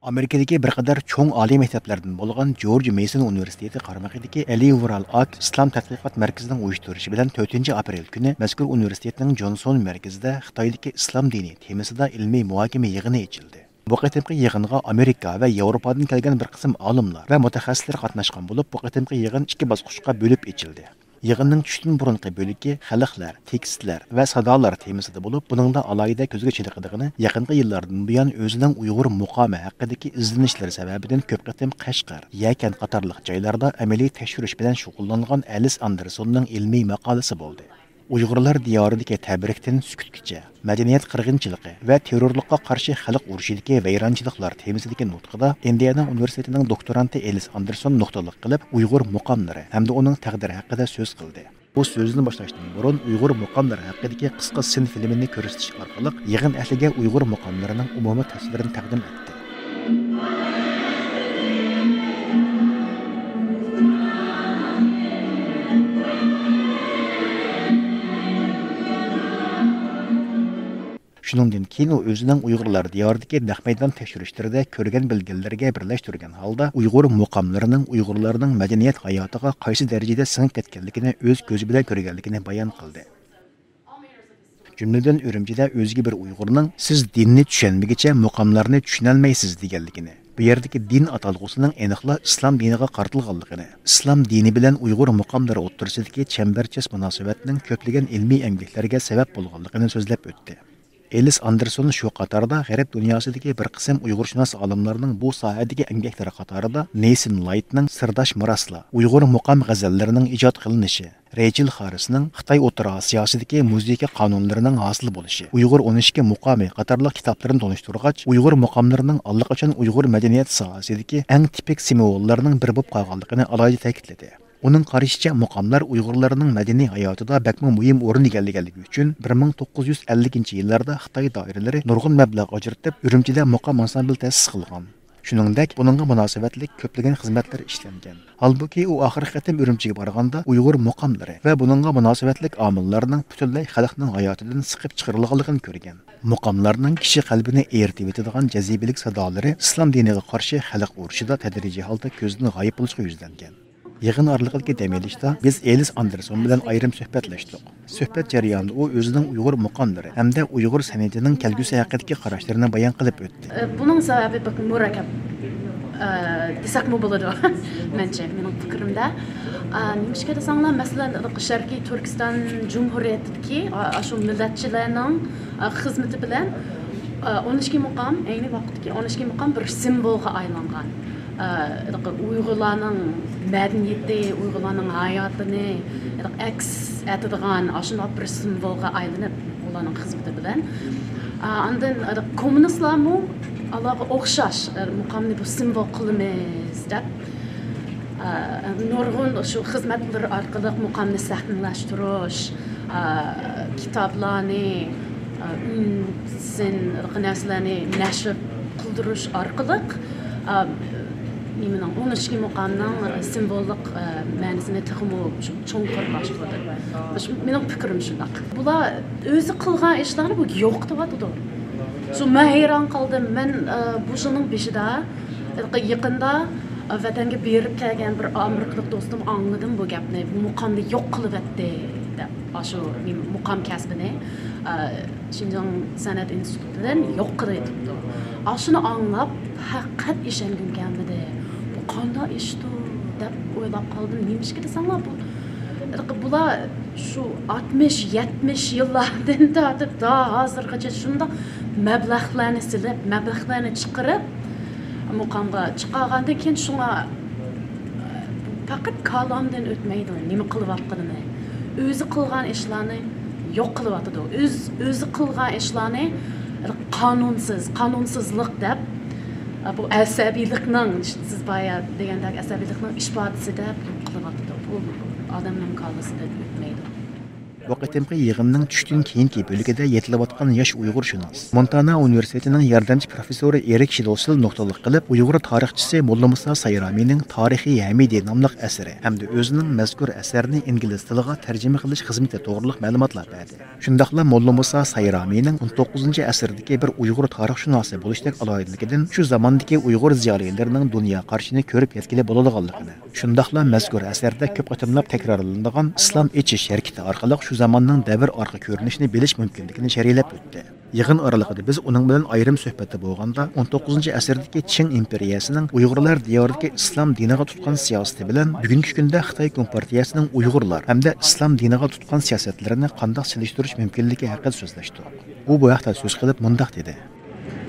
Amerikadagi bir qadar cho'ng oliy maktablardan bo'lgan George Mason universiteti qaramog'idagi Ali Vural Ak Islom tadqiqot markazining uyushtirishi bilan 4-aprel kuni mazkur universitetning Johnson markazida Xitoydagi islom dini temasida ilmiy muhokama yig'ini ochildi. Bu qatimqi yig'inga Amerika va Yevropadan kelgan bir qism olimlar va mutaxassislar qatnashgan bo'lib, bu qatimqi yig'in ikki bosqichga bo'lib ochildi. Yig'inning tushdan burunqi bo'ligi xalqlar, tekstlar va sadolar temasida bo'lib, buningda alohida ko'zga chiliqadigani yaqinqi yillardan buyon o'zining Uyg'ur muqomi haqidagi izlanishlari sababidan ko'p qatim Qashqar, Yakan qatorliq joylarda amaliy tekshirish bilan shug'ullangan Alice Andersonning ilmiy maqolasi bo'ldi. Uyg'urlar diyoridagi tabrikdan sukutgacha, madaniyat qirg'inchiligi va terrorlikqa qarshi xalq urushidagi vayronchiliklar temasidagi nutqida Indiana universitetining doktoranti Alice Anderson nuqtaliq qilib Uyg'ur muqomlari hamda uning taqdiri haqida so'z qildi. Bu so'zni boshlashdan burun Uyg'ur muqomlari haqidagi qisqa sin filmini ko'rsatish orqali yig'in ahliga Uyg'ur muqomlarining umumiy tasvirini taqdim etdi. Shuningdan keyin u o'zining Uyg'urlar diyoridagi naq maydon tekshirishlarida ko'rgan bilgilarga birlashtirgan holda Uyg'ur muqomlarining Uyg'urlarning madaniyat hayotiga qaysi darajada singib ketganligini o'z ko'zi bilan ko'rganligini bayon qildi. Jumladan Urumchida o'zga bir Uyg'urning siz dinni tushunmaguncha muqomlarni tushunolmaysiz deganligini, bu yerdagi din atalg'usining aniqla islom diniga qartilganligini, islom dini bilan Uyg'ur muqomlari o'rtasidagi chambarchas munosabatning ko'plagan ilmiy yangiliklarga sabab bo'lganligini so'zlab o'tdi. Alice Anderson shu qatorda g'arb dunyosidagi bir qism Uyg'urshunos olimlarning bu sohadagi emgaklari qatorida Nesin Lightning Sirdosh Miroslar, Uyg'ur muqom g'azallarining ijod qilinishi, Rachel Harrisning Xitoy O'rta Osiyosidagi muzika qonunlarining hosil bo'lishi, Uyg'ur 12 muqomi qatorliq kitoblarini tanishtirgach, Uyg'ur muqomlarining allaqachon Uyg'ur madaniyat sohasidagi eng tipik simvollarining biri bo'lib qolganligini alohida ta'kidladi. Uning qarashicha muqomlar Uyg'urlarning madaniy hayotida bakmo muhim o'rin egallaganligi uchun 1950-yillarda Xitoy doiralari nurg'un mablag' ajratib, Urumchida muqom ansambl ta'sis qilgan. Shuningdek, buningga munosabatlik ko'plagan xizmatlar ishlangan. Halbuki u oxirgi qatim Urumchiga borganda Uyg'ur muqomlari va buningga munosabatlik omillarning butunlay xalqning hayotidan siqib chiqarilganligini ko'rgan. Muqomlarning kishi qalbini eritib etadigan jazibalik sadolari islom diniga qarshi xalq urushida tadrijiy holda ko'zdan g'oyib bo'lishga yuzlangan. Yig'in oraliqidagi dam olishda biz Alice Anderson bilan ayrim suhbatlashdik. Suhbat jarayonida u o'zining Uyg'ur muqomlari hamda Uyg'ur san'atining kelgusi haqidagi qarashlarini bayon qilib o'tdi. Buning sababi bakın murakkab desakmi bo'ladi. Mencha mening fikrimda. Nimishga desanglar, masalan, Sharqiy Turkiston Jumhuriyatidagi shu millatchilarning xizmati bilan 12 muqom, ayni vaqtdagi 12 muqom bir simvolga aylangan. Uyg'urlarning madaniyati, Uyg'urlarning hayotini aks etadigan ashunday bir simvolga aylanib, ularning xizmati bilan. Ondan kommunistlarmi ularga o'xshash muqomni bu simvol qilamiz deb nurg'un shu xizmatlar orqali muqomni sahnalaштirish, kitoblarni, narsalarni nashr qildirish orqali Mening 12 muqomning simvollik ma'nosini texmo cho'nqurlashtirdi. Mening fikrim shunday. Bular o'zi qilgan ishlarni bu yo'q deyapti. Shu men hayron qoldim. Men bu yilning beshida yaqinda vatanga berib kelgan bir amerikalik do'stim angladim bu gapni. Bu muqomni yo'q qilyapti deb. Shu muqom kasbini Xinjiang san'at institutidan yo'q qilyapti. Shuni anglab haqiqat ishongim kelmadi. Qanday ishdi deb o'ylab qoldim. Nimishga desanglar bular shu 60-70 yillardan tortib hozirgacha shunda mablag'larni silib, mablag'larni chiqarib muqomga chiqargandan keyin shunga faqat kalomdan o'tmaydi. Nima qilyaptini, o'zi qilgan ishlarni yo'q qilyapti. O'zi qilgan ishlarni qanunsizlik deb bu asabiylikning siz bayat degandek asabiylikning ifodasi deb qilyapti. Bu odamning qalbisida o'tmaydi. Bu qitimqi yig'inning tushdan keyingi bo'ligida yetilayotgan yosh Uyg'ur shunos Montana universitetining yordamchi professori Erik Shilosil nuqtaliq qilib Uyg'ur tarixchisi Molla Musa Sayramining Tarixiy Hamidi nomli asari hamda o'zining mazkur asarini ingliz tiliga tarjima qilish xizmati to'g'riliq ma'lumotlar berdi. Shundaqla Molla Musa Sayramining 19-asrdagi bir Uyg'ur tarixshunosi bo'lishdak alohidligidan shu zamondagi Uyg'ur ziyolilarining dunyo qarshini ko'rib yetkili bo'ladiganligini, shundaqla mazkur asarda ko'p qatimlab takrorlanadigan islom echish harakati orqali shu zamonning davr orqa ko'rinishini bilish mumkinligini sharhlab o'tdi. Yig'in oralig'ida biz uning bilan ayrim suhbatda bo'lganda 19-asrdagi Qing imperiyasining Uyg'urlar diyoridagi islom diniga tutgan siyosati bilan bugungi kunda Xitoy Kompartiyasining Uyg'urlar hamda islom diniga tutgan siyosatlarini qanday silishtirish mumkinligi haqida so'zlashdi. U bu haqda so'z qilib mundaq dedi.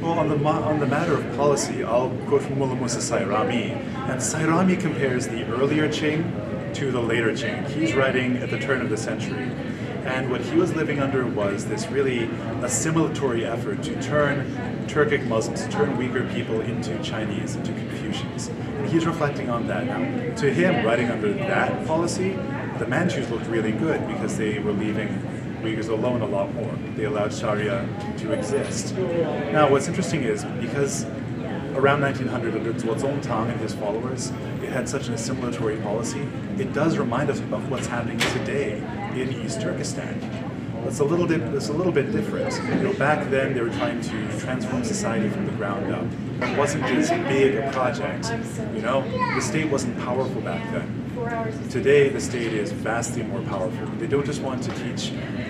Well, on the matter of policy, I'll quote from Mullah Musa Sayrami, and Sayrami compares the earlier Qing to the later Qing. He's writing at the turn of the century, and what he was living under was this really assimilatory effort to turn Turkic Muslims, to turn Uyghur people into Chinese, into Confucians. And he's reflecting on that. Now, to him, writing under that policy, the Manchus looked really good because they were leaving Uyghurs alone a lot more. They allowed Sharia to exist. Now, what's interesting is because around 1900, under Zuo Zongtang and his followers, it had such an assimilatory policy. It does remind us of what's happening today in East Turkestan. It's a little bit different. Back then, they were trying to transform society from the ground up. It wasn't this big a project. The state wasn't powerful back then. Today, the state is vastly more powerful. They don't just want to teach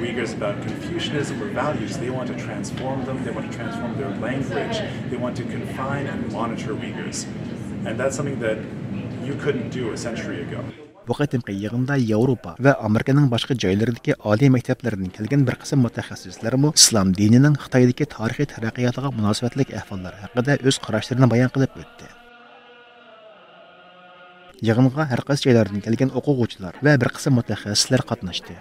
Uyghurs about Confucianism or values. They want to transform them. They want to transform their language. They want to confine and monitor Uyghurs. And that's something that you couldn't do a century ago. Bu qitimqi yig'inda Yevropa va Amerikaning boshqa joylaridagi oliy maktablaridan kelgan bir qism mutaxassislar islom dinining Xitoydagi tarixiy taraqqiyotiga munosabatlik ahvollar haqida o'z qarashlarini bayon qilib o'tdi. Yig'inga har qaysi joylardan kelgan o'quvchilar va bir qism mutaxassislar qatnashdi.